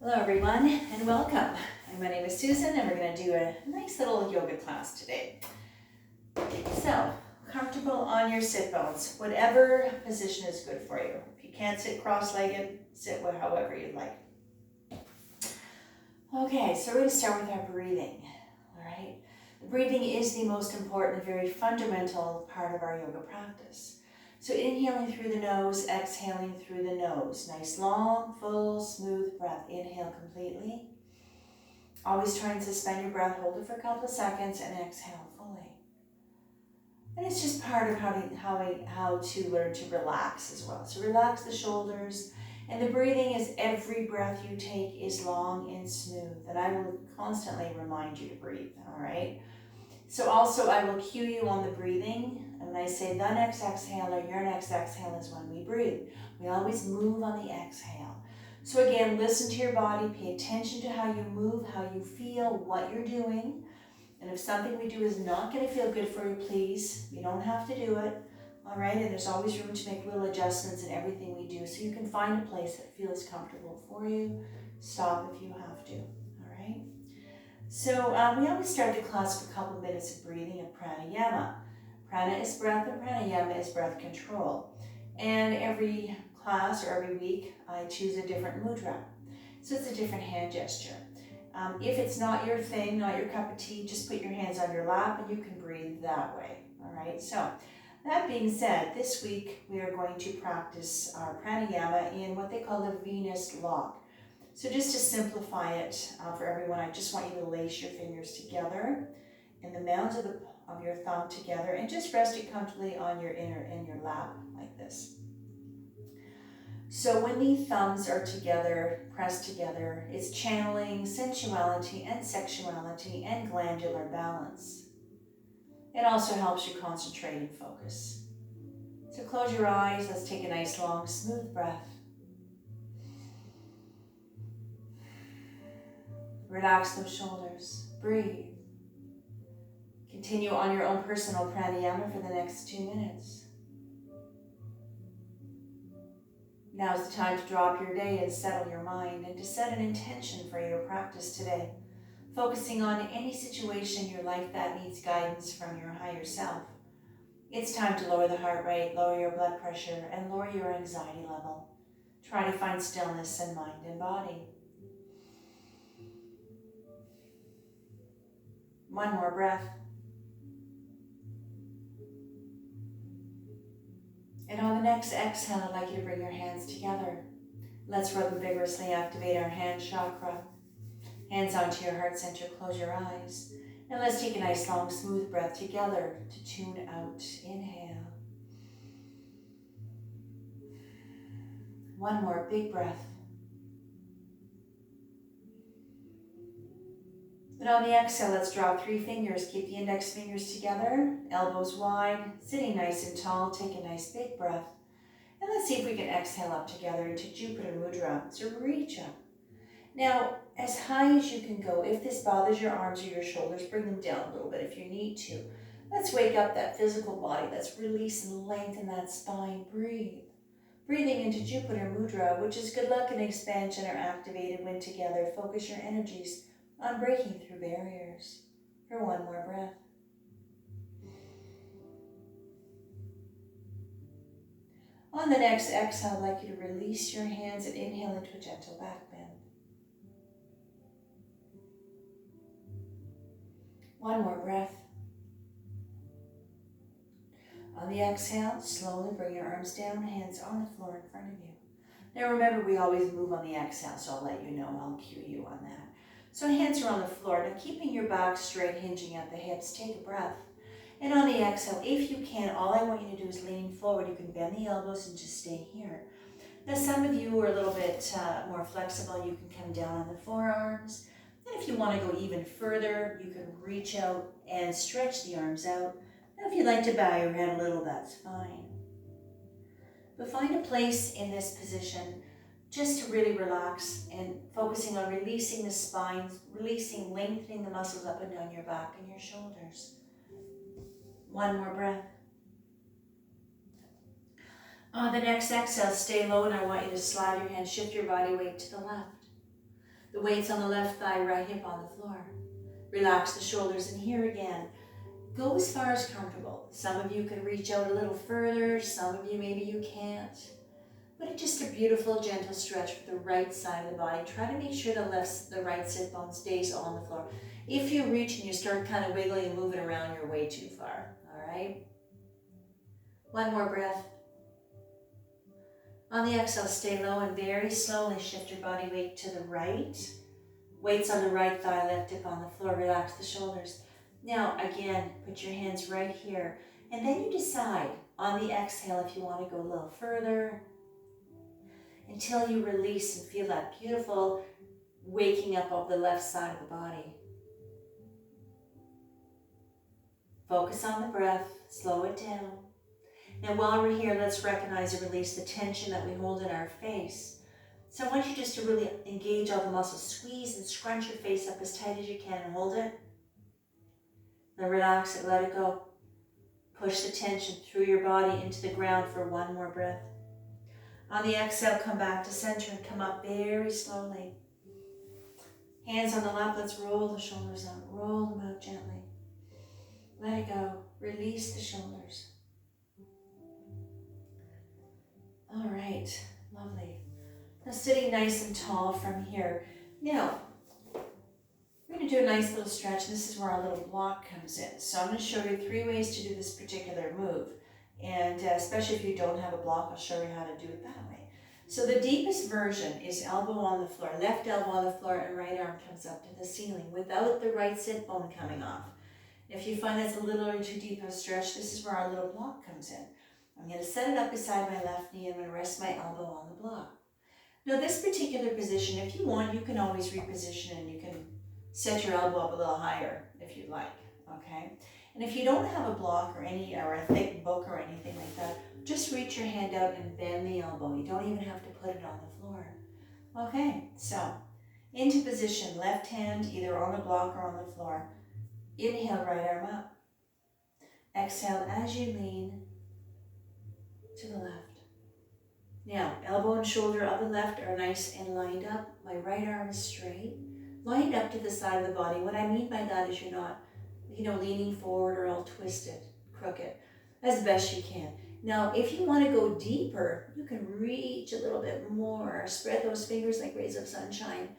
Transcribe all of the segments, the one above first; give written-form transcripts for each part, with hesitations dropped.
Hello everyone and welcome. My name is Susan and we're going to do a nice little yoga class today. So, comfortable on your sit bones, whatever position is good for you. If you can't sit cross-legged, sit however you'd like. Okay, so we're going to start with our breathing. All right, the breathing is the most important, very fundamental part of our yoga practice. So inhaling through the nose, exhaling through the nose. Nice, long, full, smooth breath. Inhale completely. Always try and suspend your breath, hold it for a couple of seconds, and exhale fully. And it's just part of how to learn to relax as well. So relax the shoulders. And the breathing is every breath you take is long and smooth. And I will constantly remind you to breathe, all right? So also I will cue you on the breathing. And when I say the next exhale or your next exhale is when we breathe. We always move on the exhale. So again, listen to your body, pay attention to how you move, how you feel, what you're doing. And if something we do is not going to feel good for you, please, you don't have to do it. All right, and there's always room to make little adjustments in everything we do. So you can find a place that feels comfortable for you. Stop if you have to, all right? So we always start the class with a couple minutes of breathing of pranayama. Prana is breath and pranayama is breath control. And every class or every week, I choose a different mudra. So it's a different hand gesture. If it's not your thing, not your cup of tea, just put your hands on your lap and you can breathe that way. All right, so that being said, this week we are going to practice our pranayama in what they call the Venus lock. So just to simplify it for everyone, I just want you to lace your fingers together and the mounds of your thumb together and just rest it comfortably on your lap like this. So when the thumbs are together, pressed together, it's channeling sensuality and sexuality and glandular balance. It also helps you concentrate and focus. So close your eyes, let's take a nice long smooth breath. Relax those shoulders, breathe. Continue on your own personal pranayama for the next 2 minutes. Now's the time to drop your day and settle your mind and to set an intention for your practice today, focusing on any situation in your life that needs guidance from your higher self. It's time to lower the heart rate, lower your blood pressure, and lower your anxiety level. Try to find stillness in mind and body. One more breath. And on the next exhale, I'd like you to bring your hands together. Let's rub and vigorously activate our hand chakra. Hands onto your heart center, close your eyes. And let's take a nice long smooth breath together to tune out. Inhale. One more big breath. And on the exhale, let's draw 3 fingers. Keep the index fingers together, elbows wide, sitting nice and tall. Take a nice big breath. And let's see if we can exhale up together into Jupiter Mudra. So reach up. Now, as high as you can go. If this bothers your arms or your shoulders, bring them down a little bit if you need to. Let's wake up that physical body. Let's release and lengthen that spine. Breathe. Breathing into Jupiter Mudra, which is good luck and expansion are activated when together. Focus your energies on breaking through barriers. For one more breath. On the next exhale, I'd like you to release your hands and inhale into a gentle back bend. One more breath. On the exhale, slowly bring your arms down, hands on the floor in front of you. Now remember, we always move on the exhale, so I'll let you know, I'll cue you on that. So hands are on the floor. Now keeping your back straight, hinging at the hips, take a breath. And on the exhale, if you can, all I want you to do is lean forward. You can bend the elbows and just stay here. Now some of you are a little bit more flexible. You can come down on the forearms. And if you want to go even further, you can reach out and stretch the arms out. Now if you'd like to bow your head a little, that's fine. But find a place in this position just to really relax and focusing on releasing the spine, releasing, lengthening the muscles up and down your back and your shoulders. One more breath. On the next exhale, stay low, and I want you to slide your hands, shift your body weight to the left. The weight's on the left thigh, right hip on the floor. Relax the shoulders, and here again, go as far as comfortable. Some of you can reach out a little further, some of you maybe you can't. But it's just a beautiful, gentle stretch for the right side of the body. Try to make sure the right sit bone stays on the floor. If you reach and you start kind of wiggling and moving around, you're way too far, all right? One more breath. On the exhale, stay low and very slowly shift your body weight to the right. Weights on the right thigh, left hip on the floor. Relax the shoulders. Now, again, put your hands right here. And then you decide on the exhale if you want to go a little further until you release and feel that beautiful waking up of the left side of the body. Focus on the breath. Slow it down. Now, while we're here, let's recognize and release the tension that we hold in our face. So I want you just to really engage all the muscles. Squeeze and scrunch your face up as tight as you can and hold it. Then relax it, let it go. Push the tension through your body into the ground for one more breath. On the exhale, come back to center and come up very slowly. Hands on the lap, let's roll the shoulders out. Roll them out gently. Let it go. Release the shoulders. All right, lovely. Now sitting nice and tall from here. Now, we're going to do a nice little stretch. This is where our little block comes in. So I'm going to show you 3 ways to do this particular move. And especially if you don't have a block, I'll show you how to do it that way. So the deepest version is elbow on the floor, left elbow on the floor, and right arm comes up to the ceiling without the right sit bone coming off. If you find that's a little too deep of a stretch, this is where our little block comes in. I'm going to set it up beside my left knee and I'm going to rest my elbow on the block. Now this particular position, if you want, you can always reposition and you can set your elbow up a little higher if you'd like, okay? And if you don't have a block or a thick book or anything like that, just reach your hand out and bend the elbow. You don't even have to put it on the floor. Okay, so into position, left hand either on the block or on the floor. Inhale, right arm up. Exhale as you lean to the left. Now, elbow and shoulder of the left are nice and lined up. My right arm is straight, lined up to the side of the body. What I mean by that is you're not, leaning forward or all twisted, crooked, as best you can. Now, if you want to go deeper, you can reach a little bit more. Spread those fingers like rays of sunshine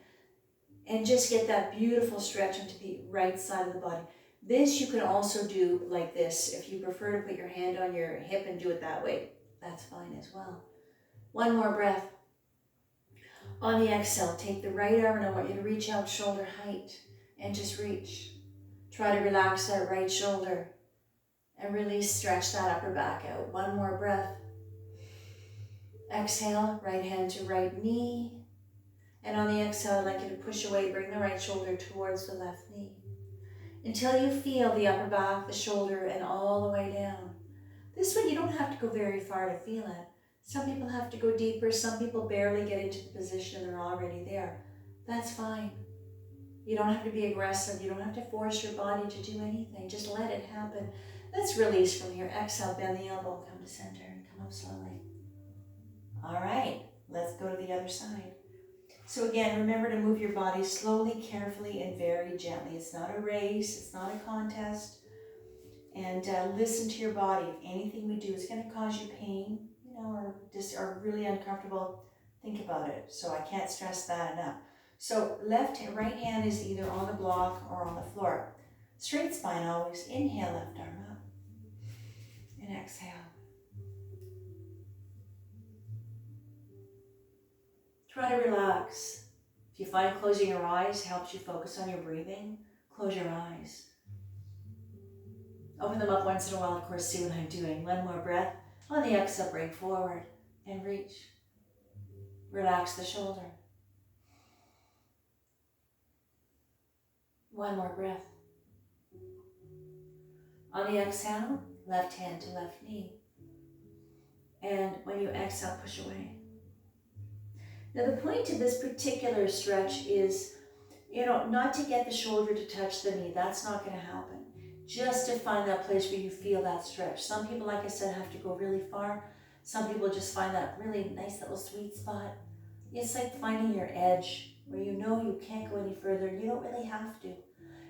and just get that beautiful stretch into the right side of the body. This you can also do like this. If you prefer to put your hand on your hip and do it that way, that's fine as well. One more breath. On the exhale, take the right arm and I want you to reach out shoulder height and just reach. Try to relax that right shoulder and release, stretch that upper back out. One more breath. Exhale, right hand to right knee. And on the exhale, I'd like you to push away, bring the right shoulder towards the left knee until you feel the upper back, the shoulder, and all the way down. This one, you don't have to go very far to feel it. Some people have to go deeper. Some people barely get into the position and they're already there. That's fine. You don't have to be aggressive. You don't have to force your body to do anything. Just let it happen. Let's release from here. Exhale, bend the elbow, come to center, and come up slowly. All right, let's go to the other side. So again, remember to move your body slowly, carefully, and very gently. It's not a race. It's not a contest. And listen to your body. If anything we do is going to cause you pain, or really uncomfortable, think about it. So I can't stress that enough. So right hand is either on the block or on the floor. Straight spine always. Inhale, left arm up. And exhale. Try to relax. If you find closing your eyes helps you focus on your breathing, close your eyes. Open them up once in a while, of course, see what I'm doing. One more breath. On the exhale, bring forward and reach. Relax the shoulder. One more breath. On the exhale, left hand to left knee. And when you exhale, push away. Now the point of this particular stretch is, not to get the shoulder to touch the knee. That's not going to happen. Just to find that place where you feel that stretch. Some people, like I said, have to go really far. Some people just find that really nice little sweet spot. It's like finding your edge where you know you can't go any further. You don't really have to.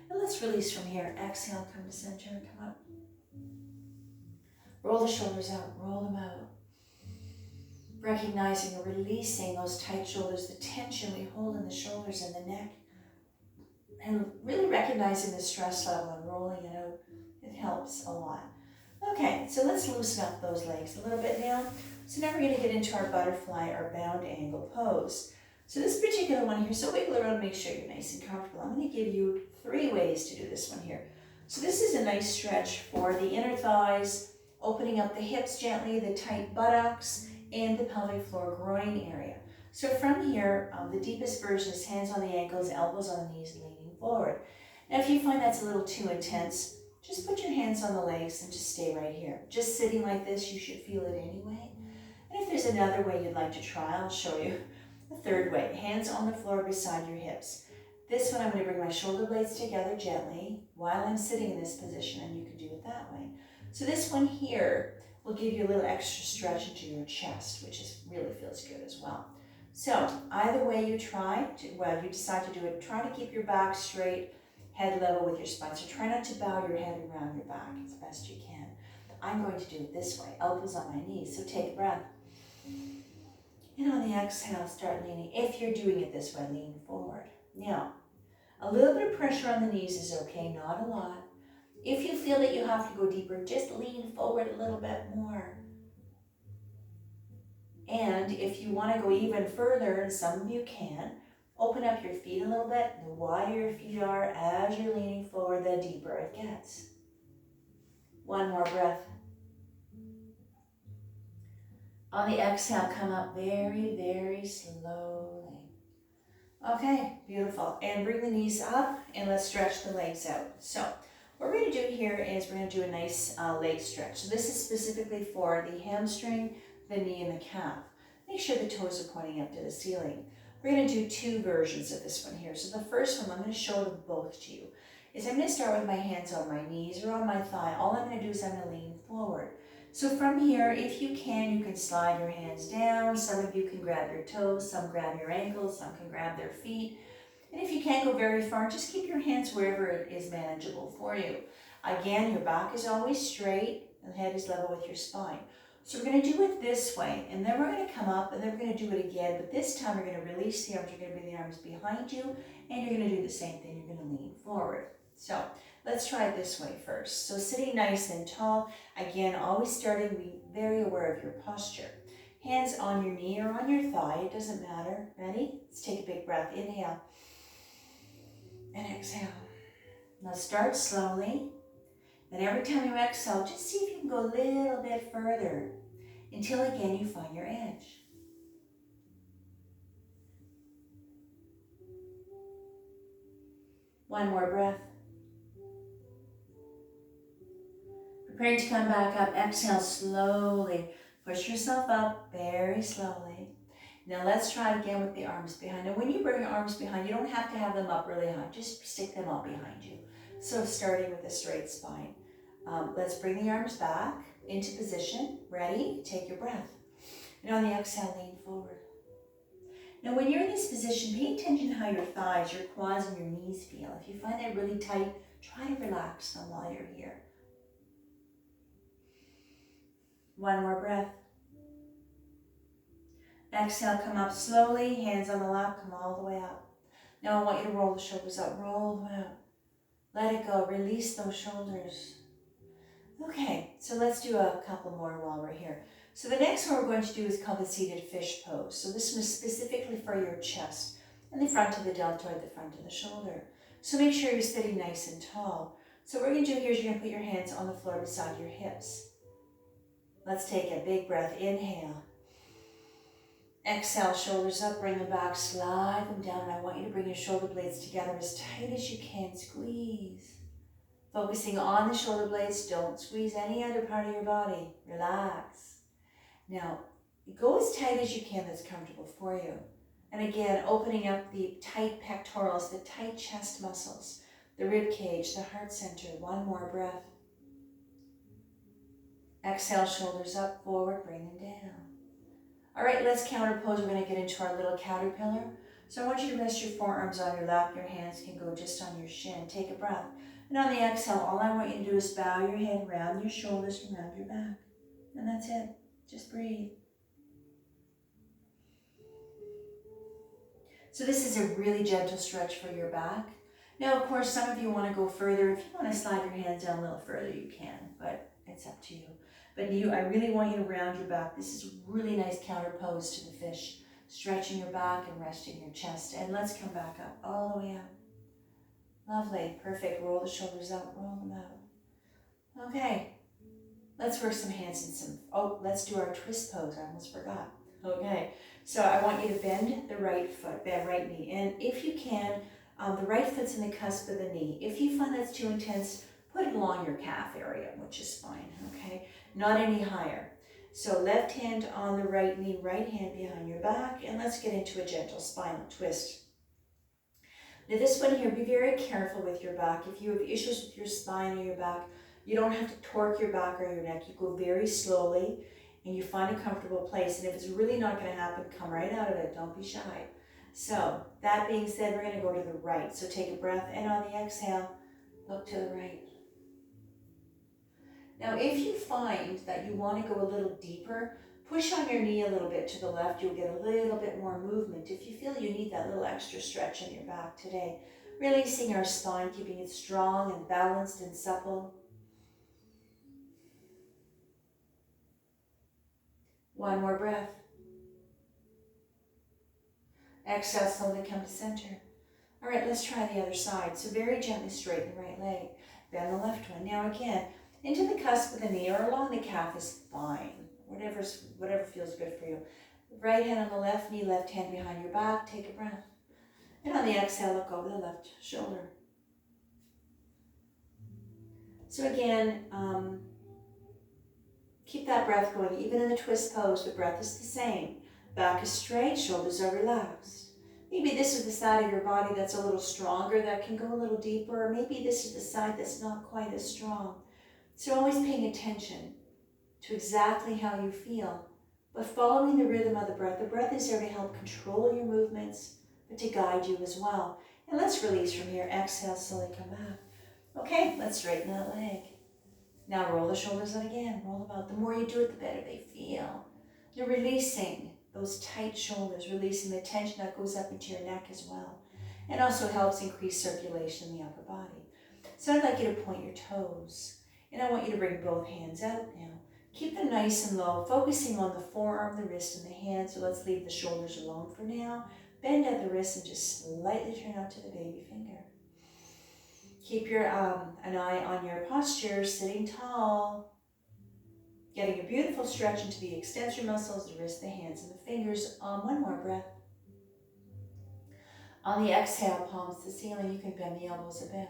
And let's release from here. Exhale, come to center, come up. Roll the shoulders out, roll them out. Recognizing and releasing those tight shoulders, the tension we hold in the shoulders and the neck. And really recognizing the stress level and rolling it out. It helps a lot. Okay, so let's loosen up those legs a little bit now. So now we're going to get into our butterfly or bound angle pose. So this particular one here, so wiggle around, make sure you're nice and comfortable. I'm going to give you 3 ways to do this one here. So this is a nice stretch for the inner thighs, opening up the hips gently, the tight buttocks, and the pelvic floor groin area. So from here, the deepest version is hands on the ankles, elbows on the knees, leaning forward. Now if you find that's a little too intense, just put your hands on the legs and just stay right here. Just sitting like this, you should feel it anyway. And if there's another way you'd like to try, I'll show you. The third way, hands on the floor beside your hips. This one I'm going to bring my shoulder blades together gently while I'm sitting in this position, and you can do it that way. So this one here will give you a little extra stretch into your chest, which really feels good as well. So either way you you decide to do it, try to keep your back straight, head level with your spine. So try not to bow your head around your back as best you can. I'm going to do it this way, elbows on my knees. So take a breath. And on the exhale, start leaning. If you're doing it this way, lean forward. Now, a little bit of pressure on the knees is okay, not a lot. If you feel that you have to go deeper, just lean forward a little bit more. And if you want to go even further, and some of you can, open up your feet a little bit. The wider your feet are as you're leaning forward, the deeper it gets. One more breath. On the exhale, come up very, very slowly. Okay, beautiful. And bring the knees up and let's stretch the legs out. So what we're going to do here is we're going to do a nice leg stretch. So this is specifically for the hamstring, the knee, and the calf. Make sure the toes are pointing up to the ceiling. We're going to do 2 versions of this one here. So the first one, I'm going to show them both to you, is I'm going to start with my hands on my knees or on my thigh. All I'm going to do is I'm going to lean forward. So from here, if you can slide your hands down. Some of you can grab your toes, some grab your ankles, some can grab their feet. And if you can't go very far, just keep your hands wherever it is manageable for you. Again, your back is always straight and the head is level with your spine. So we're going to do it this way, and then we're going to come up, and then we're going to do it again, but this time we're going to release the arms, you're going to bring the arms behind you, and you're going to do the same thing, you're going to lean forward. So let's try it this way first. So sitting nice and tall, again, always starting, be very aware of your posture. Hands on your knee or on your thigh, it doesn't matter. Ready? Let's take a big breath. Inhale and exhale. Now start slowly. Then every time you exhale, just see if you can go a little bit further until again you find your edge. One more breath. Preparing to come back up, exhale slowly. Push yourself up very slowly. Now let's try it again with the arms behind. Now when you bring your arms behind, you don't have to have them up really high. Just stick them up behind you. So starting with a straight spine. Let's bring the arms back into position. Ready? Take your breath. And on the exhale, lean forward. Now when you're in this position, pay attention to how your thighs, your quads, and your knees feel. If you find that really tight, try to relax them while you're here. One more breath. Exhale, come up slowly, hands on the lap, come all the way up. Now I want you to roll the shoulders up, roll them out. Let it go, release those shoulders. Okay, so let's do a couple more while we're here. So the next one we're going to do is called the seated fish pose. So this one is specifically for your chest and the front of the deltoid, the front of the shoulder. So make sure you're sitting nice and tall. So what we're going to do here is you're going to put your hands on the floor beside your hips. Let's take a big breath, inhale. Exhale, shoulders up, bring them back, slide them down. And I want you to bring your shoulder blades together as tight as you can, squeeze. Focusing on the shoulder blades, don't squeeze any other part of your body. Relax. Now, go as tight as you can that's comfortable for you. And again, opening up the tight pectorals, the tight chest muscles, the rib cage, the heart center. One more breath. Exhale, shoulders up, forward, bring them down. All right, let's counter pose. We're gonna get into our little caterpillar. So I want you to rest your forearms on your lap. Your hands can go just on your shin. Take a breath. And on the exhale, all I want you to do is bow your head, round your shoulders, and round your back. And that's it. Just breathe. So this is a really gentle stretch for your back. Now, of course, some of you want to go further. If you want to slide your hands down a little further, you can, but it's up to you. But I really want you to round your back. This is a really nice counter pose to the fish. Stretching your back and resting your chest. And let's come back up, all the way up. Lovely, perfect. Roll the shoulders up, roll them out. Okay, let's work some hands and let's do our twist pose. I almost forgot. Okay, so I want you to bend the right foot, the right knee. And if you can, the right foot's in the cusp of the knee. If you find that's too intense, put it along your calf area, which is fine, okay? Not any higher. So left hand on the right knee, right hand behind your back, and let's get into a gentle spinal twist. Now this one here, be very careful with your back. If you have issues with your spine or your back, you don't have to torque your back or your neck. You go very slowly and you find a comfortable place. And if it's really not going to happen, come right out of it. Don't be shy. So that being said, we're going to go to the right. So take a breath, and on the exhale, look to the right. Now, if you find that you want to go a little deeper, push on your knee a little bit to the left. You'll get a little bit more movement. If you feel you need that little extra stretch in your back today, releasing our spine, keeping it strong and balanced and supple. One more breath. Exhale, slowly come to center. All right, let's try the other side. So very gently straighten the right leg. Bend the left one. Now again, into the cusp of the knee or along the calf is fine. Whatever feels good for you. Right hand on the left knee, left hand behind your back. Take a breath. And on the exhale, look over the left shoulder. So again, keep that breath going. Even in the twist pose, the breath is the same. Back is straight, shoulders are relaxed. Maybe this is the side of your body that's a little stronger, that can go a little deeper, or maybe this is the side that's not quite as strong. So always paying attention to exactly how you feel, but following the rhythm of the breath. The breath is there to help control your movements, but to guide you as well. And let's release from here. Exhale, slowly come back. Okay, let's straighten that leg. Now roll the shoulders out again. Roll them out. The more you do it, the better they feel. You're releasing those tight shoulders, releasing the tension that goes up into your neck as well. And also helps increase circulation in the upper body. So I'd like you to point your toes. And I want you to bring both hands out now. Keep them nice and low, focusing on the forearm, the wrist, and the hand. So let's leave the shoulders alone for now. Bend at the wrist and just slightly turn out to the baby finger. Keep your an eye on your posture, sitting tall. Getting a beautiful stretch into the extensor muscles, the wrist, the hands, and the fingers. One more breath. On the exhale, palms to the ceiling, you can bend the elbows a bit.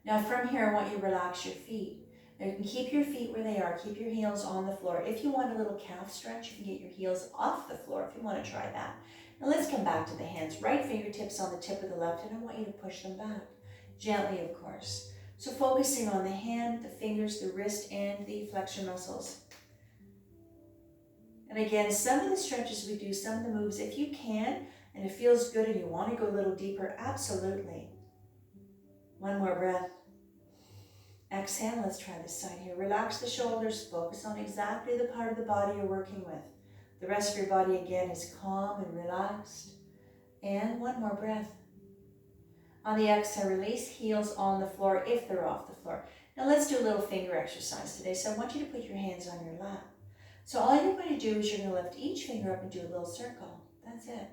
Now from here, I want you to relax your feet. Now you can keep your feet where they are. Keep your heels on the floor. If you want a little calf stretch, you can get your heels off the floor if you want to try that. Now let's come back to the hands. Right fingertips on the tip of the left, and I want you to push them back. Gently, of course. So focusing on the hand, the fingers, the wrist, and the flexor muscles. And again, some of the stretches we do, some of the moves, if you can, and it feels good and you want to go a little deeper, absolutely. One more breath. Exhale, let's try this side here. Relax the shoulders, focus on exactly the part of the body you're working with. The rest of your body, again, is calm and relaxed. And one more breath. On the exhale, release, heels on the floor if they're off the floor. Now let's do a little finger exercise today. So I want you to put your hands on your lap. So all you're going to do is you're going to lift each finger up and do a little circle. That's it.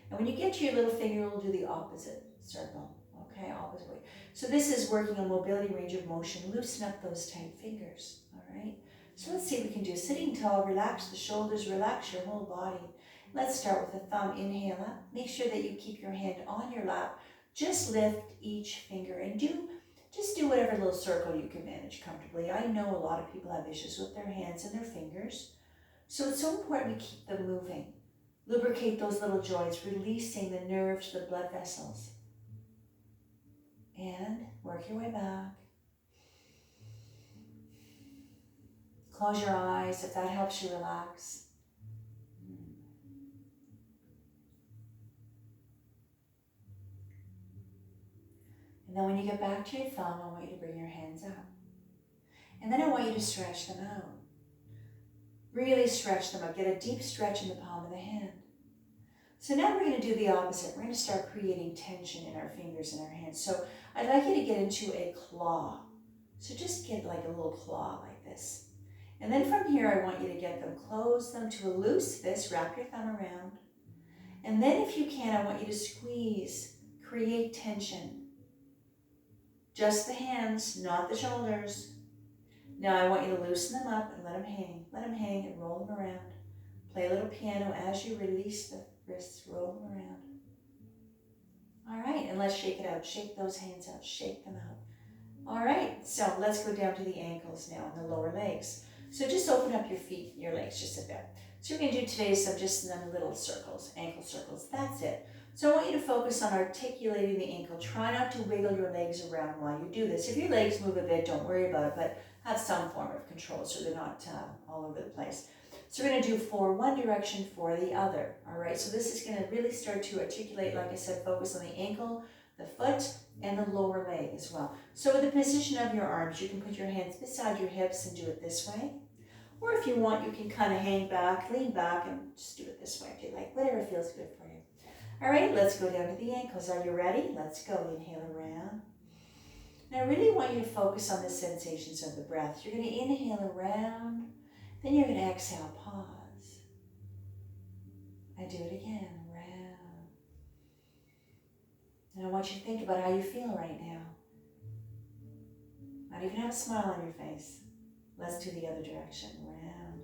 And when you get to your little finger, you'll do the opposite circle. Okay, opposite way. So this is working on mobility, range of motion. Loosen up those tight fingers. All right. So let's see what we can do. Sitting tall, relax the shoulders, relax your whole body. Let's start with the thumb. Inhale up. Make sure that you keep your hand on your lap. Just lift each finger and just do whatever little circle you can manage comfortably. I know a lot of people have issues with their hands and their fingers. So it's so important to keep them moving. Lubricate those little joints, releasing the nerves, the blood vessels. And work your way back. Close your eyes if that helps you relax. And then when you get back to your thumb, I want you to bring your hands up. And then I want you to stretch them out. Really stretch them out. Get a deep stretch in the palm of the hand. So now we're going to do the opposite. We're going to start creating tension in our fingers and our hands. So I'd like you to get into a claw. So just get like a little claw like this. And then from here, I want you to get them, close them to a loose fist, wrap your thumb around. And then if you can, I want you to squeeze, create tension. Just the hands, not the shoulders. Now I want you to loosen them up and let them hang. Let them hang and roll them around. Play a little piano as you release the wrists, roll them around. All right, and let's shake it out. Shake those hands out, shake them out. All right, so let's go down to the ankles now and the lower legs. So just open up your feet, your legs just a bit. So we're going to do today some just little circles, ankle circles. That's it. So I want you to focus on articulating the ankle. Try not to wiggle your legs around while you do this. If your legs move a bit, don't worry about it, but have some form of control so they're not all over the place. So we're going to do for one direction, for the other. All right, so this is going to really start to articulate, like I said, focus on the ankle, the foot, and the lower leg as well. So with the position of your arms, you can put your hands beside your hips and do it this way. Or if you want, you can kind of hang back, lean back, and just do it this way if you like, whatever feels good for you. All right, let's go down to the ankles. Are you ready? Let's go. Inhale around. Now I really want you to focus on the sensations of the breath. You're going to inhale around, then you're going to exhale, pause. And do it again, around. And I want you to think about how you feel right now. Not even have a smile on your face. Let's do the other direction, round.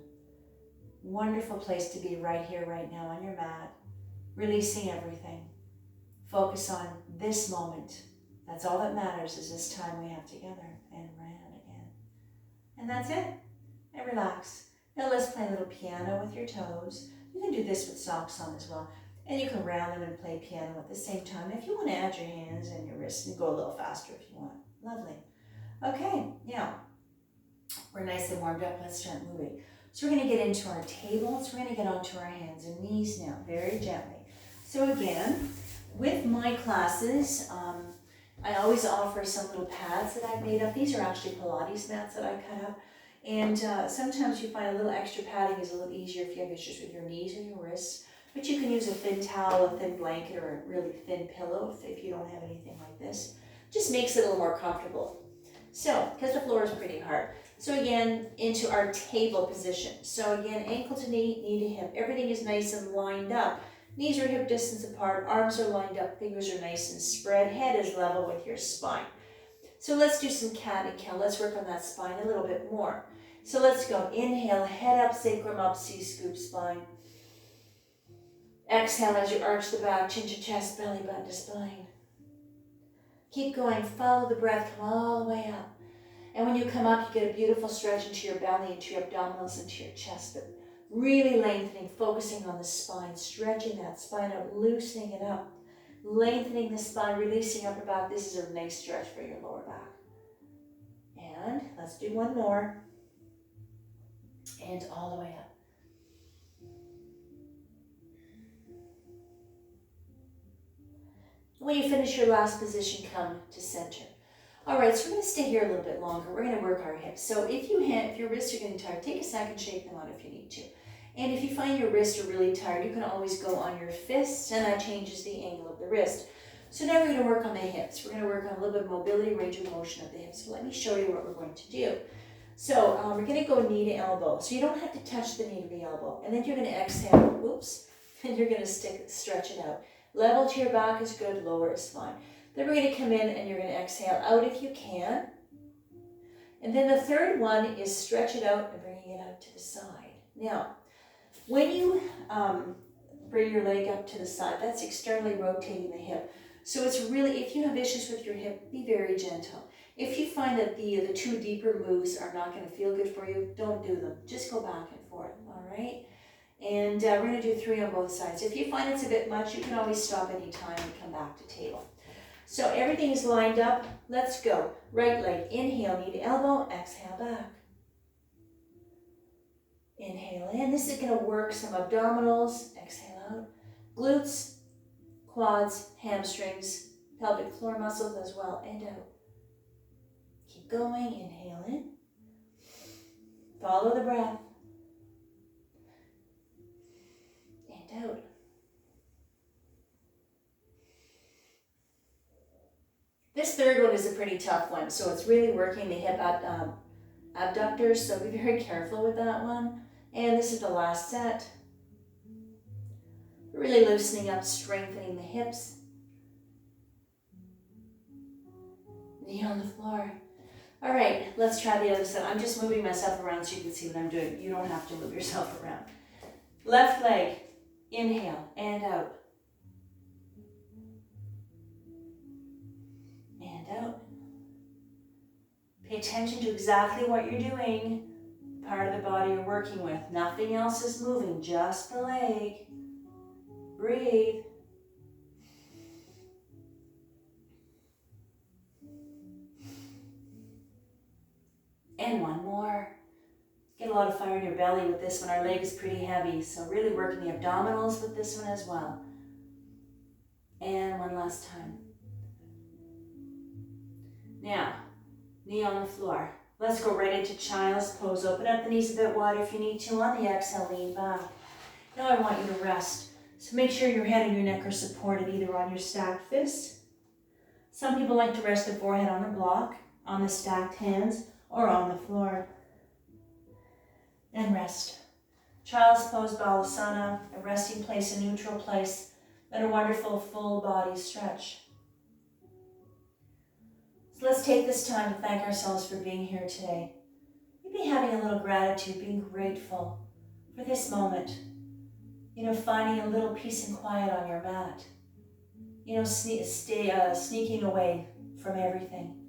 Wonderful place to be right here, right now on your mat. Releasing everything. Focus on this moment. That's all that matters is this time we have together. And round again. And that's it. And relax. Now let's play a little piano with your toes. You can do this with socks on as well. And you can round them and play piano at the same time. If you want to add your hands and your wrists and go a little faster if you want. Lovely. Okay, now we're nice and warmed up. Let's start moving. So we're going to get into our tables. We're going to get onto our hands and knees now, very gently. So again, with my classes, I always offer some little pads that I've made up. These are actually Pilates mats that I cut up. And sometimes you find a little extra padding is a little easier if you have issues with your knees or your wrists. But you can use a thin towel, a thin blanket, or a really thin pillow if you don't have anything like this. Just makes it a little more comfortable. So, because the floor is pretty hard. So again, into our table position. So again, ankle to knee, knee to hip. Everything is nice and lined up. Knees are hip distance apart, arms are lined up, fingers are nice and spread, head is level with your spine. So let's do some cat and cow. Let's work on that spine a little bit more. So let's go. Inhale, head up, sacrum up, C-scoop spine. Exhale as you arch the back, chin to chest, belly button to spine. Keep going, follow the breath, come all the way up. And when you come up, you get a beautiful stretch into your belly, into your abdominals, into your chest. But really lengthening, focusing on the spine, stretching that spine out, loosening it up, lengthening the spine, releasing upper back. This is a nice stretch for your lower back. And let's do one more. And all the way up. When you finish your last position, come to center. All right, so we're going to stay here a little bit longer. We're going to work our hips. So if your wrists are getting tired, take a second, shake them out if you need to. And if you find your wrists are really tired, you can always go on your fists, and that changes the angle of the wrist. So now we're going to work on the hips. We're going to work on a little bit of mobility, range of motion of the hips. So let me show you what we're going to do. So we're going to go knee to elbow. So you don't have to touch the knee to the elbow. And then you're going to exhale, whoops, and you're going to stretch it out. Level to your back is good, lower is fine. Then we're going to come in and you're going to exhale out if you can. And then the third one is stretch it out and bringing it out to the side. Now, when you bring your leg up to the side, that's externally rotating the hip. So it's really, if you have issues with your hip, be very gentle. If you find that the two deeper moves are not going to feel good for you, don't do them. Just go back and forth, all right? And we're going to do 3 on both sides. If you find it's a bit much, you can always stop any time and come back to table. So everything is lined up. Let's go. Right leg, inhale, knee to elbow, exhale back. Inhale in. This is going to work some abdominals. Exhale out. Glutes, quads, hamstrings, pelvic floor muscles as well, and out. Keep going, inhale in. Follow the breath. And out. This third one is a pretty tough one, so it's really working the hip abductors, so be very careful with that one. And this is the last set. Really loosening up, strengthening the hips. Knee on the floor. All right, let's try the other side. I'm just moving myself around so you can see what I'm doing. You don't have to move yourself around. Left leg, inhale and out. And out. Pay attention to exactly what you're doing, part of the body you're working with. Nothing else is moving, just the leg. Breathe. And one more. Get a lot of fire in your belly with this one. Our leg is pretty heavy, so really working the abdominals with this one as well. And one last time. Now, knee on the floor. Let's go right into child's pose. Open up the knees a bit wide if you need to. On the exhale, lean back. Now I want you to rest. So make sure your head and your neck are supported either on your stacked fists. Some people like to rest their forehead on a block, on the stacked hands, or on the floor. And rest. Child's pose, balasana, a resting place, a neutral place, and a wonderful full body stretch. So let's take this time to thank ourselves for being here today. Maybe having a little gratitude, being grateful for this moment. You know, finding a little peace and quiet on your mat. You know, sneaking away from everything.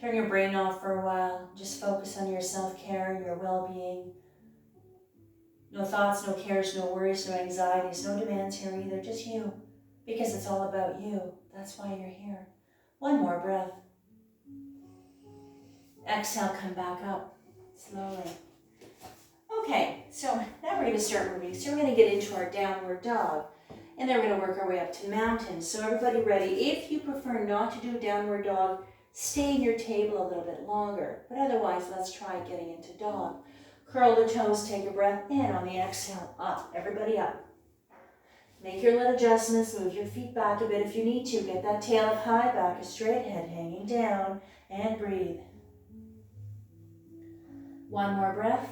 Turn your brain off for a while. Just focus on your self-care and your well-being. No thoughts, no cares, no worries, no anxieties, no demands here either. Just you. Because it's all about you. That's why you're here. One more breath. Exhale, come back up. Slowly. Okay, so now we're going to start moving. So we're going to get into our downward dog. And then we're going to work our way up to mountain. So everybody ready? If you prefer not to do downward dog, stay in your table a little bit longer. But otherwise, let's try getting into dog. Curl the toes, take a breath in. On the exhale, up. Everybody up. Make your little adjustments. Move your feet back a bit if you need to. Get that tail up high, back a straight head hanging down. And breathe. One more breath.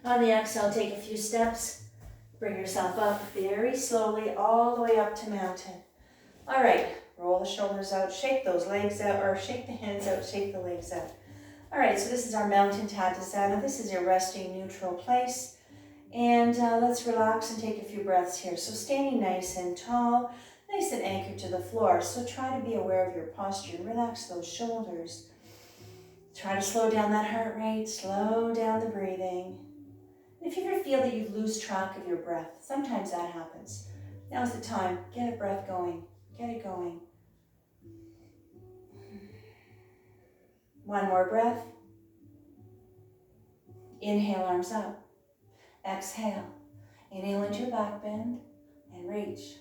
On the exhale, take a few steps. Bring yourself up very slowly all the way up to mountain. All right, roll the shoulders out, shake those legs out, or shake the hands out, shake the legs out. All right, so this is our mountain Tadasana. This is your resting neutral place. And let's relax and take a few breaths here. So standing nice and tall, nice and anchored to the floor. So try to be aware of your posture. Relax those shoulders. Try to slow down that heart rate, slow down the breathing. If you ever feel that you lose track of your breath, sometimes that happens. Now's the time. Get a breath going. Get it going. One more breath. Inhale, arms up. Exhale. Inhale into a back bend and reach.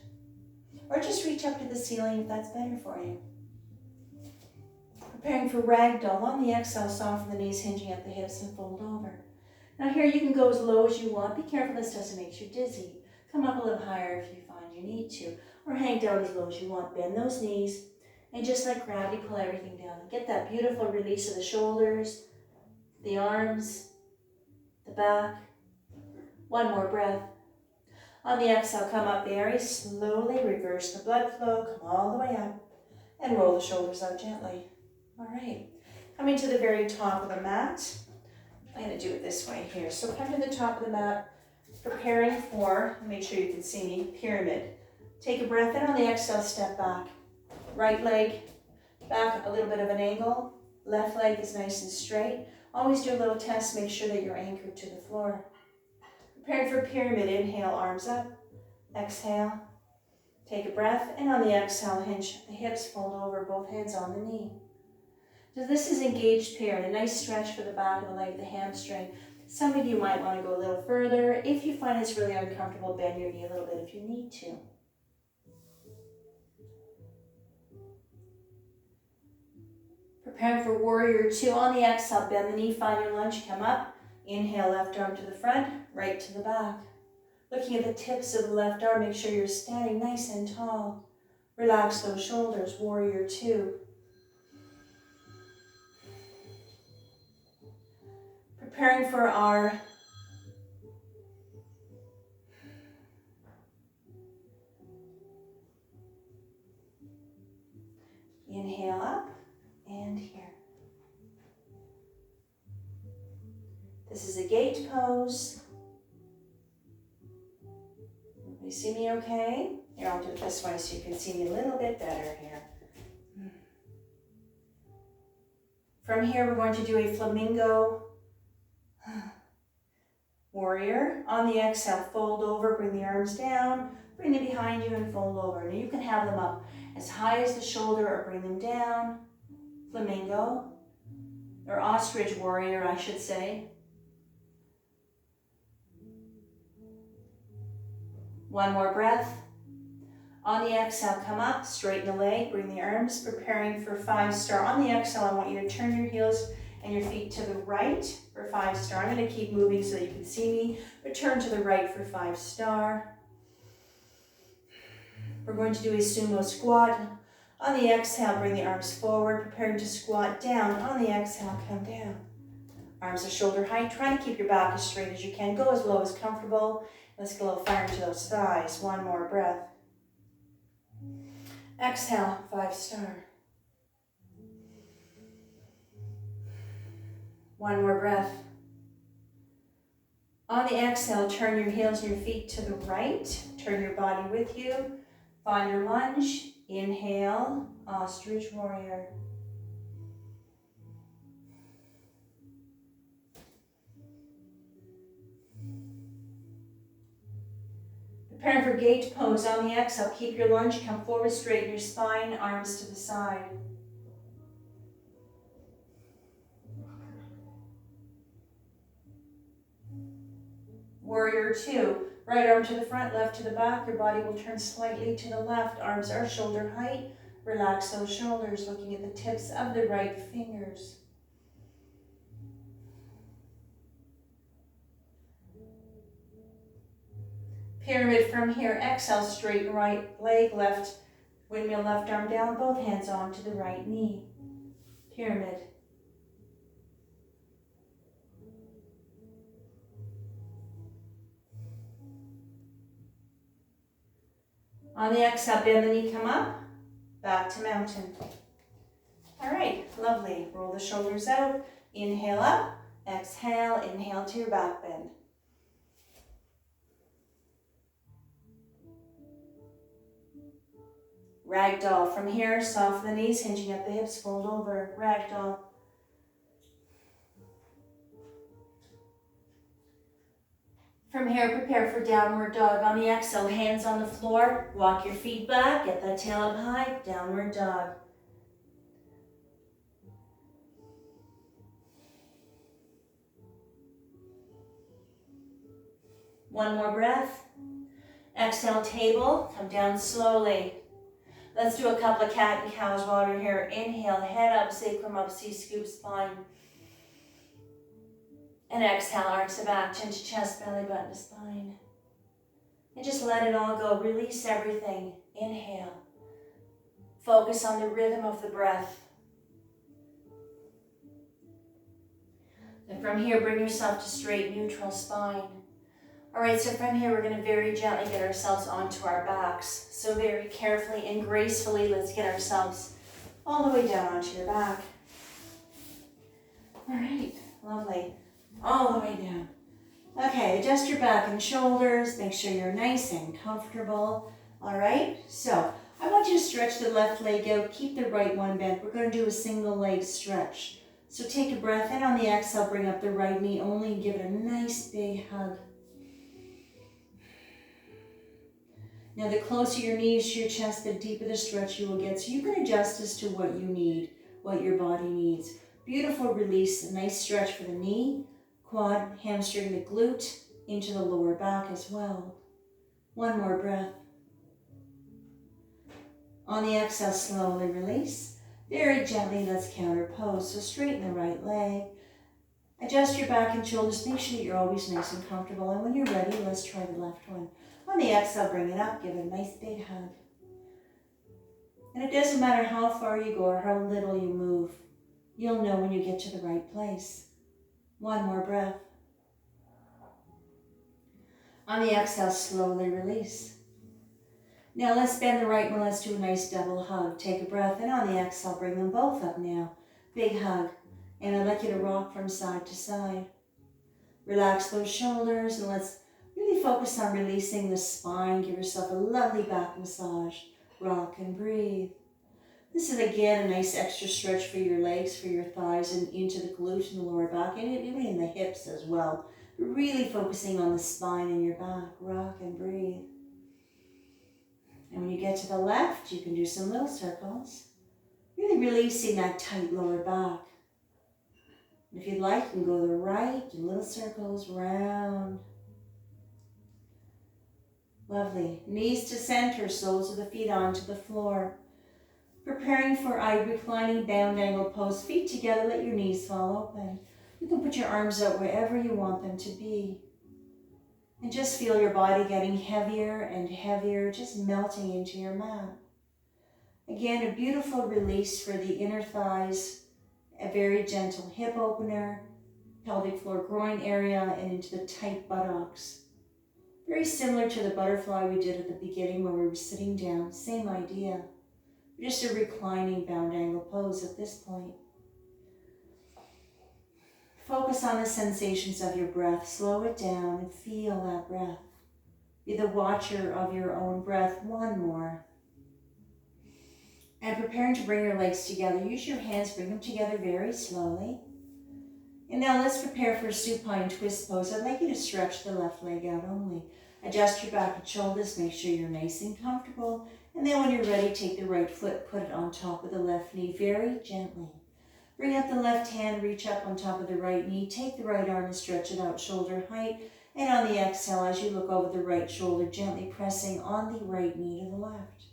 Or just reach up to the ceiling if that's better for you. Preparing for ragdoll. On the exhale, soften the knees, hinging at the hips and fold over. Now here you can go as low as you want. Be careful this doesn't make you dizzy. Come up a little higher if you find you need to. Or hang down as low as you want. Bend those knees and just let gravity pull everything down. Get that beautiful release of the shoulders, the arms, the back. One more breath. On the exhale, come up very slowly. Reverse the blood flow. Come all the way up and roll the shoulders out gently. All right. Coming to the very top of the mat. I'm going to do it this way here. So come to the top of the mat, preparing for, make sure you can see me, pyramid. Take a breath in. On the exhale, step back. Right leg back a little bit of an angle. Left leg is nice and straight. Always do a little test. Make sure that you're anchored to the floor. Preparing for pyramid. Inhale, arms up. Exhale. Take a breath. And on the exhale, hinge the hips, fold over, both hands on the knee. So this is engaged parent, a nice stretch for the back of the leg, the hamstring. Some of you might want to go a little further. If you find it's really uncomfortable, bend your knee a little bit if you need to. Preparing for warrior two. On the exhale, bend the knee, find your lunge, come up. Inhale, left arm to the front, right to the back. Looking at the tips of the left arm, make sure you're standing nice and tall. Relax those shoulders, warrior two. Preparing for our inhale up and here. This is a gate pose. You see me okay? Here, I'll do it this way so you can see me a little bit better here. From here, we're going to do a flamingo warrior. On the exhale, fold over, bring the arms down, bring them behind you and fold over. Now you can have them up as high as the shoulder or bring them down. Flamingo, or ostrich warrior, I should say. One more breath. On the exhale, come up, straighten the leg, bring the arms, preparing for 5-star. On the exhale, I want you to turn your heels and your feet to the right for 5-star. I'm going to keep moving so that you can see me, but turn to the right for 5-star. We're going to do a sumo squat. On the exhale, bring the arms forward, preparing to squat down. On the exhale, come down. Arms are shoulder height. Try to keep your back as straight as you can. Go as low as comfortable. Let's get a little fire into those thighs. One more breath. Exhale, 5-star. One more breath. On the exhale, turn your heels and your feet to the right. Turn your body with you. Find your lunge. Inhale, ostrich warrior. Preparing for gate pose. On the exhale, keep your lunge, come forward, straighten your spine, arms to the side. Warrior two. Right arm to the front, left to the back. Your body will turn slightly to the left. Arms are shoulder height. Relax those shoulders, looking at the tips of the right fingers. Pyramid from here. Exhale, straighten right leg, left windmill, left arm down, both hands onto the right knee. Pyramid. On the exhale, bend the knee, come up, back to mountain. All right, lovely. Roll the shoulders out. Inhale up, exhale, inhale to your back bend. Ragdoll. From here, soften the knees, hinging at the hips, fold over. Ragdoll. From here, prepare for downward dog. On the exhale, hands on the floor. Walk your feet back, get that tail up high. Downward dog. One more breath. Exhale, table. Come down slowly. Let's do a couple of cat and cows while we're here. Inhale, head up, sacrum up, C-scoop spine. And exhale, arch the back, chin to chest, belly button to spine. And just let it all go. Release everything. Inhale. Focus on the rhythm of the breath. And from here, bring yourself to straight, neutral spine. All right, so from here, we're going to very gently get ourselves onto our backs. So very carefully and gracefully, let's get ourselves all the way down onto your back. All right, lovely. All the way down. Okay, adjust your back and shoulders. Make sure you're nice and comfortable. All right, so I want you to stretch the left leg out. Keep the right one bent. We're going to do a single leg stretch. So take a breath in. On the exhale, bring up the right knee only and give it a nice big hug. Now, the closer your knees to your chest, the deeper the stretch you will get. So you can adjust as to what you need, what your body needs. Beautiful release, a nice stretch for the knee, quad, hamstring, the glute, into the lower back as well. One more breath. On the exhale, slowly release. Very gently, let's counter pose. So straighten the right leg. Adjust your back and shoulders. Make sure that you're always nice and comfortable. And when you're ready, let's try the left one. On the exhale, bring it up. Give it a nice big hug. And it doesn't matter how far you go or how little you move. You'll know when you get to the right place. One more breath. On the exhale, slowly release. Now let's bend the right one. Let's do a nice double hug. Take a breath, and on the exhale, bring them both up now. Big hug. And I'd like you to rock from side to side. Relax those shoulders, and let's really focus on releasing the spine. Give yourself a lovely back massage. Rock and breathe. This is again a nice extra stretch for your legs, for your thighs, and into the glutes and the lower back, and even in the hips as well. Really focusing on the spine and your back. Rock and breathe. And when you get to the left, you can do some little circles. Really releasing that tight lower back. And if you'd like, you can go to the right, do little circles round. Lovely. Knees to center, soles of the feet onto the floor. Preparing for a reclining bound angle pose. Feet together, let your knees fall open. You can put your arms out wherever you want them to be. And just feel your body getting heavier and heavier, just melting into your mat. Again, a beautiful release for the inner thighs, a very gentle hip opener, pelvic floor groin area, and into the tight buttocks. Very similar to the butterfly we did at the beginning where we were sitting down, same idea. Just a reclining bound angle pose at this point. Focus on the sensations of your breath. Slow it down and feel that breath. Be the watcher of your own breath. One more. And preparing to bring your legs together. Use your hands, bring them together very slowly. And now let's prepare for a supine twist pose. I'd like you to stretch the left leg out only. Adjust your back and shoulders. Make sure you're nice and comfortable. And then when you're ready, take the right foot, put it on top of the left knee very gently. Bring up the left hand, reach up on top of the right knee. Take the right arm and stretch it out shoulder height. And on the exhale, as you look over the right shoulder, gently pressing on the right knee to the left.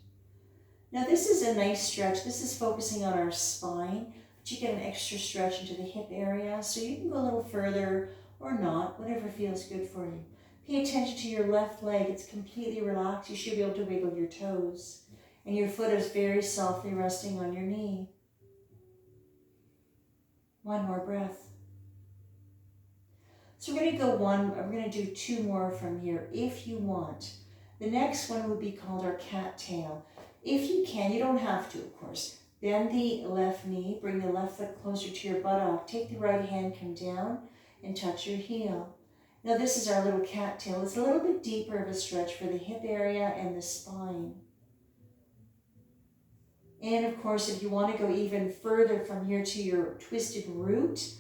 Now this is a nice stretch. This is focusing on our spine, but you get an extra stretch into the hip area, so you can go a little further or not, whatever feels good for you. Pay attention to your left leg. It's completely relaxed. You should be able to wiggle your toes. And your foot is very softly resting on your knee. One more breath. So we're going to do two more from here if you want. The next one would be called our cat tail. If you can, you don't have to, of course. Bend the left knee, bring the left foot closer to your buttock. Take the right hand, come down, and touch your heel. Now this is our little cat tail. It's a little bit deeper of a stretch for the hip area and the spine. And of course, if you want to go even further from here to your twisted root,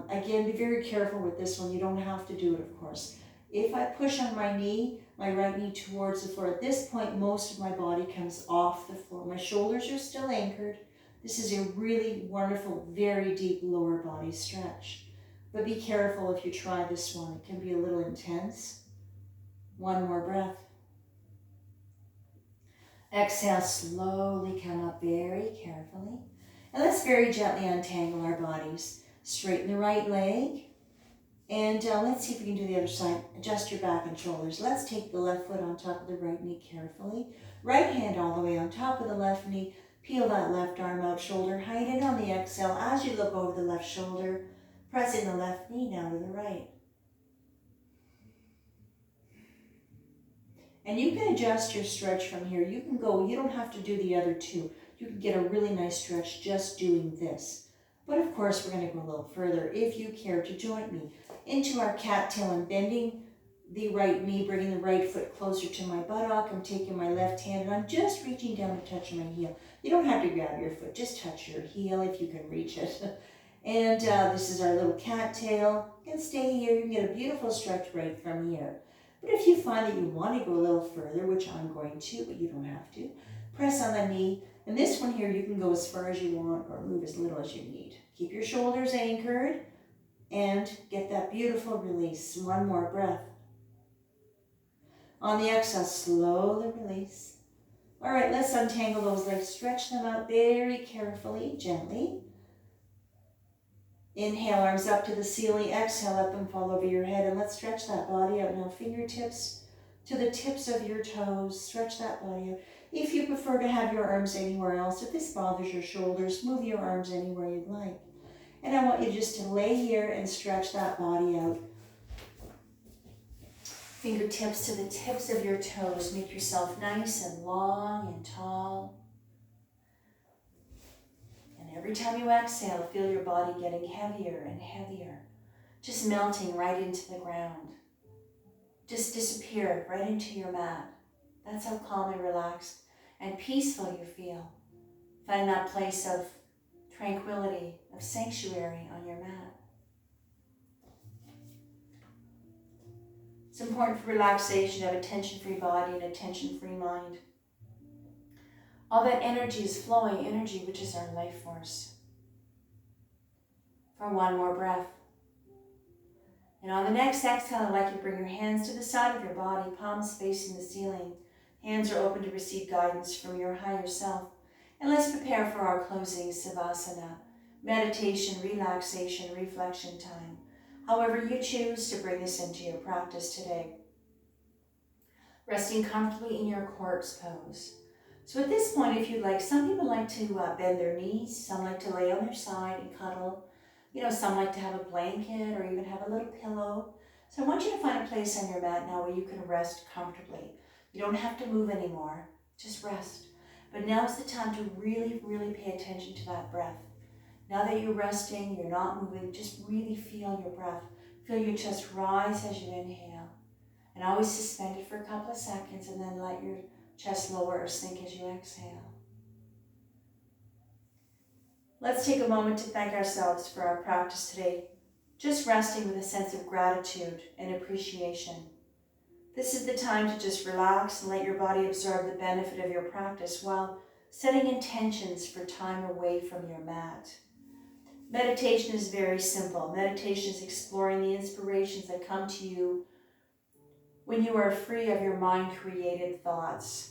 again, be very careful with this one. You don't have to do it, of course. If I push on my knee, my right knee towards the floor, at this point, most of my body comes off the floor. My shoulders are still anchored. This is a really wonderful, very deep lower body stretch. But be careful if you try this one. It can be a little intense. One more breath. Exhale, slowly come up very carefully. And let's very gently untangle our bodies. Straighten the right leg. And let's see if we can do the other side. Adjust your back and shoulders. Let's take the left foot on top of the right knee carefully. Right hand all the way on top of the left knee. Peel that left arm out shoulder height. And on the exhale, as you look over the left shoulder, pressing the left knee now to the right. And you can adjust your stretch from here. You can go, you don't have to do the other two. You can get a really nice stretch just doing this. But of course, we're going to go a little further if you care to join me. Into our cat tail and bending the right knee, bringing the right foot closer to my buttock. I'm taking my left hand and I'm just reaching down to touch my heel. You don't have to grab your foot, just touch your heel if you can reach it. And this is our little cat tail. You can stay here, you can get a beautiful stretch right from here. But if you find that you want to go a little further, which I'm going to, but you don't have to, press on the knee. And this one here, you can go as far as you want or move as little as you need. Keep your shoulders anchored and get that beautiful release. One more breath. On the exhale, slowly release. All right, let's untangle those legs. Stretch them out very carefully, gently. Inhale, arms up to the ceiling. Exhale, let them fall over your head. And let's stretch that body out now. Fingertips to the tips of your toes. Stretch that body out. If you prefer to have your arms anywhere else, if this bothers your shoulders, move your arms anywhere you'd like. And I want you just to lay here and stretch that body out. Fingertips to the tips of your toes. Make yourself nice and long and tall. And every time you exhale, feel your body getting heavier and heavier. Just melting right into the ground. Just disappear right into your mat. That's how calm and relaxed and peaceful you feel. Find that place of tranquility, of sanctuary on your mat. It's important for relaxation to have a tension-free body and a tension-free mind. All that energy is flowing, energy which is our life force. For one more breath. And on the next exhale, I'd like you to bring your hands to the side of your body, palms facing the ceiling. Hands are open to receive guidance from your higher self. And let's prepare for our closing Savasana, meditation, relaxation, reflection time. However you choose to bring this into your practice today. Resting comfortably in your corpse pose. So at this point, if you'd like, some people like to bend their knees, some like to lay on their side and cuddle. Some like to have a blanket or even have a little pillow. So I want you to find a place on your mat now where you can rest comfortably. You don't have to move anymore, just rest. But now is the time to really, really pay attention to that breath. Now that you're resting, you're not moving, just really feel your breath. Feel your chest rise as you inhale. And always suspend it for a couple of seconds and then let your chest lower or sink as you exhale. Let's take a moment to thank ourselves for our practice today, just resting with a sense of gratitude and appreciation. This is the time to just relax and let your body absorb the benefit of your practice while setting intentions for time away from your mat. Meditation is very simple. Meditation is exploring the inspirations that come to you when you are free of your mind-created thoughts.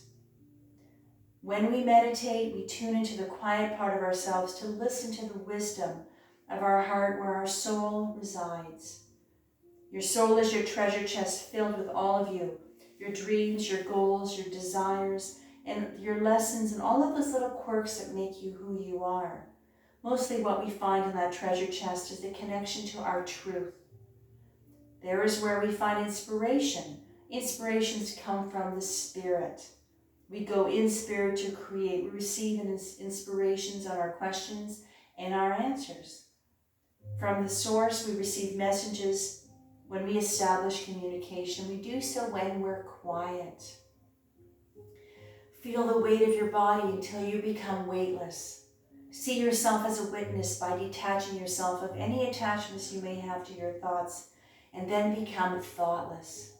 When we meditate, we tune into the quiet part of ourselves to listen to the wisdom of our heart where our soul resides. Your soul is your treasure chest filled with all of you, your dreams, your goals, your desires, and your lessons, and all of those little quirks that make you who you are. Mostly what we find in that treasure chest is the connection to our truth. There is where we find inspiration. Inspirations come from the Spirit. We go in spirit to create. We receive inspirations on our questions and our answers. From the source, we receive messages when we establish communication. We do so when we're quiet. Feel the weight of your body until you become weightless. See yourself as a witness by detaching yourself of any attachments you may have to your thoughts, and then become thoughtless.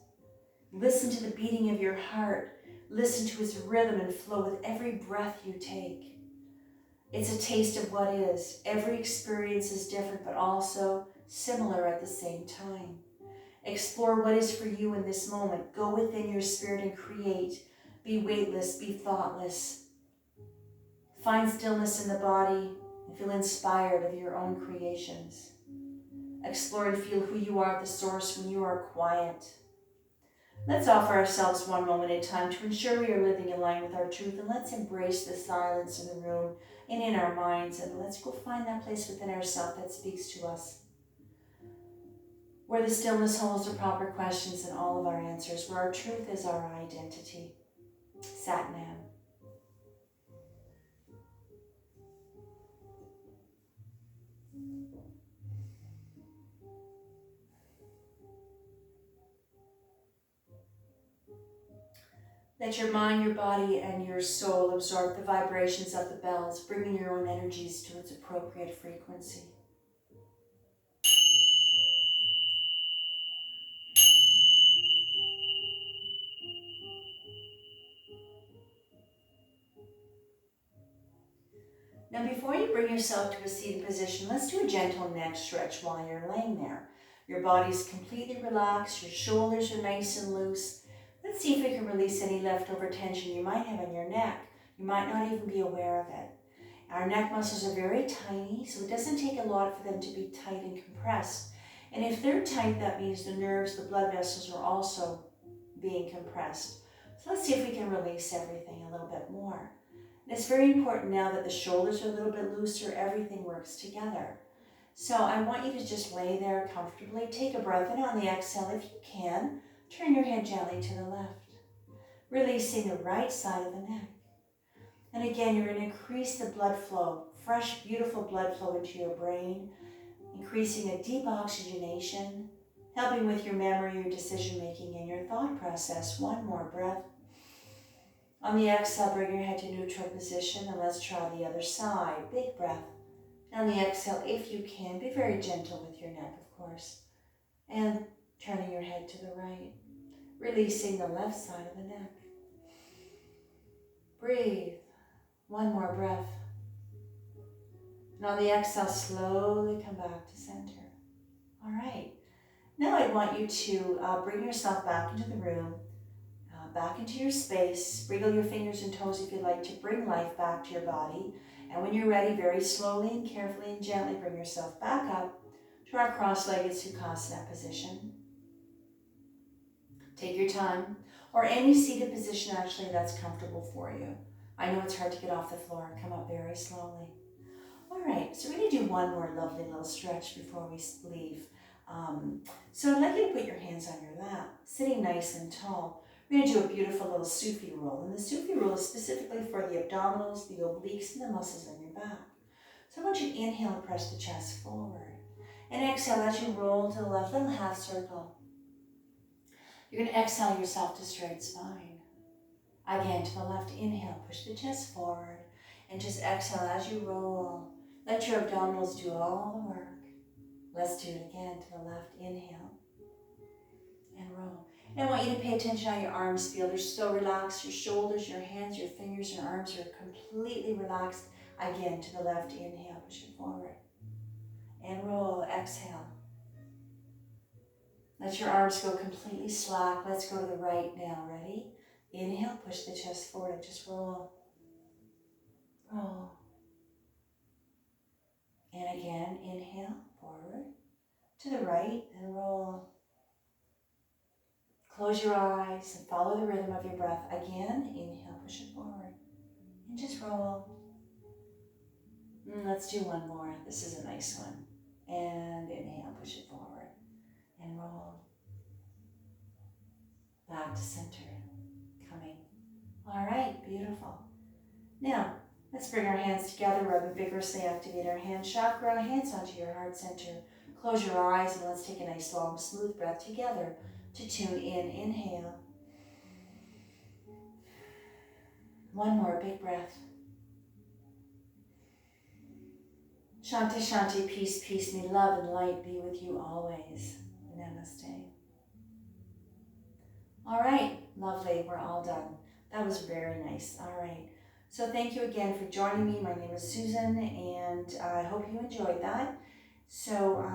Listen to the beating of your heart. Listen to its rhythm and flow with every breath you take. It's a taste of what is. Every experience is different, but also similar at the same time. Explore what is for you in this moment. Go within your spirit and create. Be weightless, be thoughtless. Find stillness in the body and feel inspired of your own creations. Explore and feel who you are at the source when you are quiet. Let's offer ourselves one moment at a time to ensure we are living in line with our truth, and let's embrace the silence in the room and in our minds, and let's go find that place within ourselves that speaks to us, where the stillness holds the proper questions and all of our answers, where our truth is our identity. Satnam. Let your mind, your body, and your soul absorb the vibrations of the bells, bringing your own energies to its appropriate frequency. Now, before you bring yourself to a seated position, let's do a gentle neck stretch while you're laying there. Your body's completely relaxed, your shoulders are nice and loose. Let's see if we can release any leftover tension you might have in your neck. You might not even be aware of it. Our neck muscles are very tiny, so it doesn't take a lot for them to be tight and compressed. And if they're tight, that means the nerves, the blood vessels are also being compressed. So let's see if we can release everything a little bit more. And it's very important now that the shoulders are a little bit looser, everything works together. So I want you to just lay there comfortably. Take a breath in on the exhale if you can. Turn your head gently to the left, releasing the right side of the neck. And again, you're going to increase the blood flow, fresh, beautiful blood flow into your brain, increasing a deep oxygenation, helping with your memory, your decision-making, and your thought process. One more breath. On the exhale, bring your head to neutral position, and let's try the other side. Big breath. On the exhale, if you can, be very gentle with your neck, of course, and turning your head to the right, releasing the left side of the neck. Breathe. One more breath. And on the exhale, slowly come back to center. All right. Now I want you to bring yourself back into the room, back into your space. Wriggle your fingers and toes if you'd like to bring life back to your body. And when you're ready, very slowly and carefully and gently bring yourself back up to our cross-legged Sukhasana position. Take your time, or any seated position actually that's comfortable for you. I know it's hard to get off the floor. Come up very slowly. All right, so we're going to do one more lovely little stretch before we leave. So I'd like you to put your hands on your lap, sitting nice and tall. We're going to do a beautiful little Sufi roll. And the Sufi roll is specifically for the abdominals, the obliques, and the muscles in your back. So I want you to inhale and press the chest forward. And exhale as you roll to the left, little half circle. You're going to exhale yourself to straight spine. Again, to the left, inhale, push the chest forward. And just exhale as you roll. Let your abdominals do all the work. Let's do it again to the left. Inhale and roll. And I want you to pay attention how your arms feel. They're so relaxed. Your shoulders, your hands, your fingers, your arms are completely relaxed. Again to the left. Inhale, push it forward. And roll. Exhale. Let your arms go completely slack. Let's go to the right now. Ready? Inhale, push the chest forward and just roll. Roll. And again, inhale, forward, to the right, and roll. Close your eyes and follow the rhythm of your breath. Again, inhale, push it forward, and just roll. Let's do one more. This is a nice one. And inhale, push it forward, and roll. Back to center, coming. All right, beautiful. Now, let's bring our hands together, rub and vigorously activate our hand chakra, hands onto your heart center. Close your eyes and let's take a nice long smooth breath together to tune in. Inhale. One more big breath. Shanti, Shanti, peace, peace. May love and light be with you always. Namaste. All right, lovely. We're all done. That was very nice. All right. So thank you again for joining me. My name is Susan, and I hope you enjoyed that. So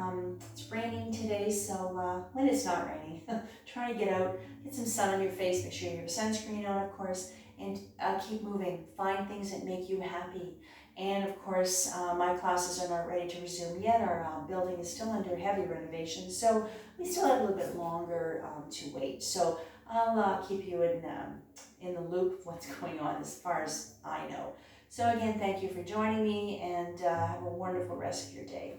it's raining today, so when it's not raining, try to get out, get some sun on your face, make sure you have sunscreen on, of course, and keep moving. Find things that make you happy. And of course, my classes are not ready to resume yet. Our building is still under heavy renovation, so we still have a little bit longer to wait. So I'll keep you in the loop of what's going on as far as I know. So again, thank you for joining me, and have a wonderful rest of your day.